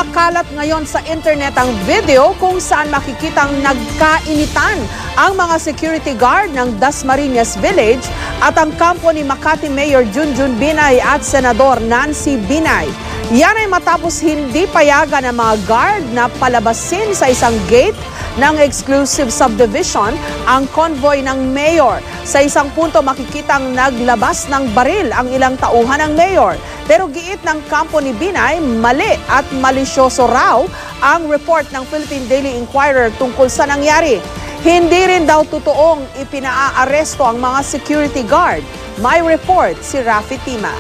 Kumakalat ngayon sa internet ang video kung saan makikitang nagkainitan ang mga security guard ng Dasmariñas Village at ang kampo ni Makati Mayor Junjun Binay at Senador Nancy Binay. Yan ay matapos hindi payagan ng mga guard na palabasin sa isang gate ng exclusive subdivision ang convoy ng mayor. Sa isang punto makikitang naglabas ng baril ang ilang tauhan ng mayor. Pero giit ng kampo ni Binay, mali at malisyoso raw ang report ng Philippine Daily Inquirer tungkol sa nangyari. Hindi rin daw totoong ipinaaresto ang mga security guard. May report si Rafi Tima.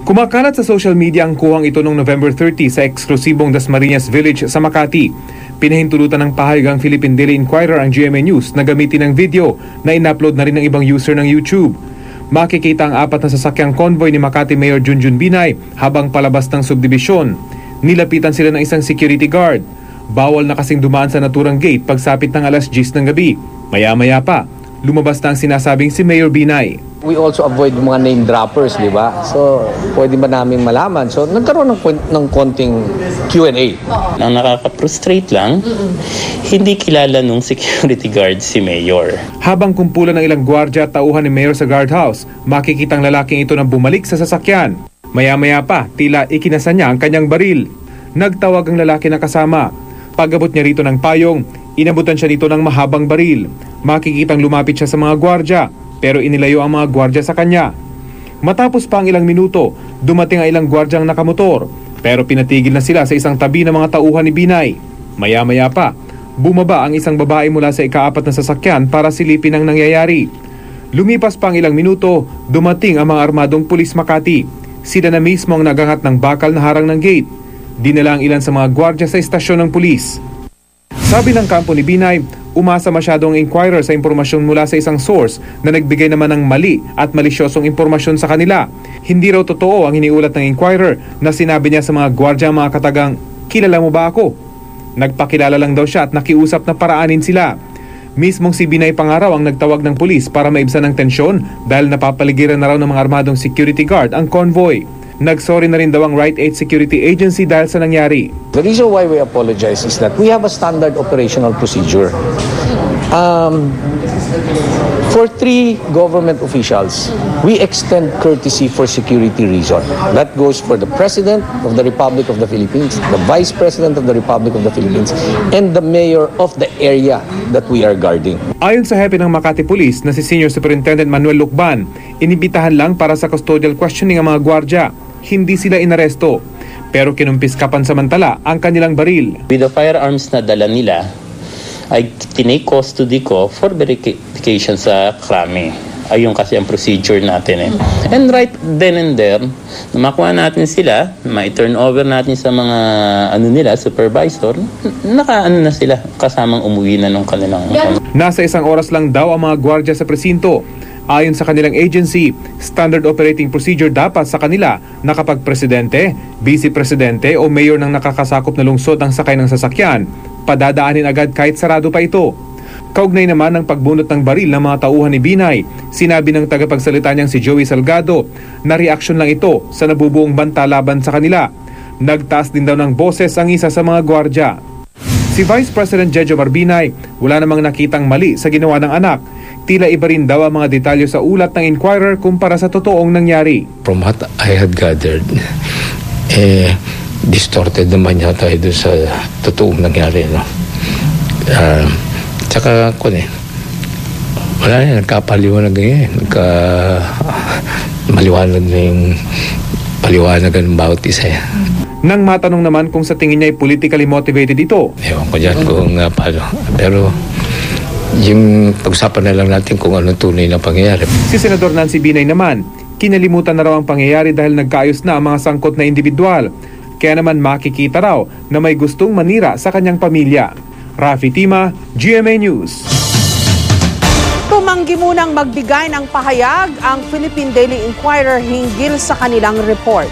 Kumakalat sa social media ang kuhang ito noong November 30 sa eksklusibong Dasmariñas Village sa Makati. Pinahintulutan ng pahayagang Philippine Daily Inquirer ang GMA News na gamitin ang video na in-upload na rin ng ibang user ng YouTube. Makikita ang 4 na sasakyang convoy ni Makati Mayor Junjun Binay habang palabas ng subdibisyon. Nilapitan sila ng isang security guard. Bawal na kasing dumaan sa naturang gate pagsapit ng alas 10 ng gabi. Maya-maya pa, lumabas na ang sinasabing si Mayor Binay. We also avoid mga name droppers, di ba? So, pwede ba namin malaman? So, nagkaroon ng konting Q&A. Ang nakaka-frustrate lang, hindi kilala nung security guard si Mayor. Habang kumpulan ng ilang gwardya at tauhan ni Mayor sa guardhouse, makikitang lalaking ito na bumalik sa sasakyan. Maya-maya pa, tila ikinasa niya ang kanyang baril. Nagtawag ang lalaki na kasama. Pag-abot niya rito ng payong, inabutan siya nito ng mahabang baril. Makikitang lumapit siya sa mga gwardya, pero inilayo ang mga gwardya sa kanya. Matapos pa ang ilang minuto, dumating ang ilang gwardyang nakamotor, pero pinatigil na sila sa isang tabi ng mga tauhan ni Binay. Maya-maya pa, bumaba ang isang babae mula sa ika-4 na sasakyan para silipin ang nangyayari. Lumipas pa ang ilang minuto, dumating ang mga armadong pulis Makati. Sila na mismo ang nagangat ng bakal na harang ng gate. Dinala ang ilan sa mga gwardya sa istasyon ng pulis. Sabi ng kampo ni Binay, umasa masyado ang inquirer sa impormasyon mula sa isang source na nagbigay naman ng mali at malisyosong impormasyon sa kanila. Hindi raw totoo ang iniulat ng inquirer na sinabi niya sa mga gwardya mga katagang, "Kilala mo ba ako?" Nagpakilala lang daw siya at nakiusap na paraanin sila. Mismong si Binay pa nga raw ang nagtawag ng pulis para maibsan ng tensyon dahil napapaligiran na raw ng mga armadong security guard ang convoy. Nagsorry na rin daw ang Right Aid Security Agency dahil sa nangyari. The reason why we apologize is that we have a standard operational procedure. For 3 government officials, we extend courtesy for security reason. That goes for the President of the Republic of the Philippines, the Vice President of the Republic of the Philippines, and the Mayor of the area that we are guarding. Ayon sa hepe ng Makati Police na si Senior Superintendent Manuel Lucban, inibitahan lang para sa custodial questioning ang mga gwardya. Hindi sila inaresto, pero kinumpiska pansamantala ang kanilang baril. With the firearms na dala nila, ay tinake custody ko for verification sa krami. Ayun kasi ang procedure natin eh. And right then and there, makuha natin sila, ma-turn over natin sa mga supervisor, na sila, kasamang umuwi na nung kanilang... Nasa 1 oras lang daw ang mga gwardya sa presinto. Ayon sa kanilang agency, standard operating procedure dapat sa kanila na kapag presidente, vice-presidente o mayor ng nakakasakop na lungsod ang sakay ng sasakyan, padadaanin agad kahit sarado pa ito. Kaugnay naman ng pagbunot ng baril ng mga tauhan ni Binay, sinabi ng tagapagsalita niyang si Joey Salgado na reaksyon lang ito sa nabubuong banta laban sa kanila. Nagtaas din daw ng boses ang isa sa mga gwardya. Si Vice President Jejo Marbinay, wala namang nakitang mali sa ginawa ng anak. Tila iba rin daw ang mga detalye sa ulat ng inquirer kumpara sa totoong nangyari. From what I had gathered, distorted naman yata doon sa totoong nangyari. No? Tsaka wala na, nagkapaliwanag ngayon. Maliwanag na yung paliwanagan ng bawat isa. Nang matanong naman kung sa tingin niya ay politically motivated ito. Ewan ko dyan kung paano. Pero yung pag-usapan na lang natin kung anong tunay na pangyayari. Si Senador Nancy Binay naman, kinalimutan na raw ang pangyayari dahil nagkaayos na ang mga sangkot na individual. Kaya naman makikita raw na may gustong manira sa kanyang pamilya. Rafi Tima, GMA News. Tumanggi munang magbigay ng pahayag ang Philippine Daily Inquirer hinggil sa kanilang report.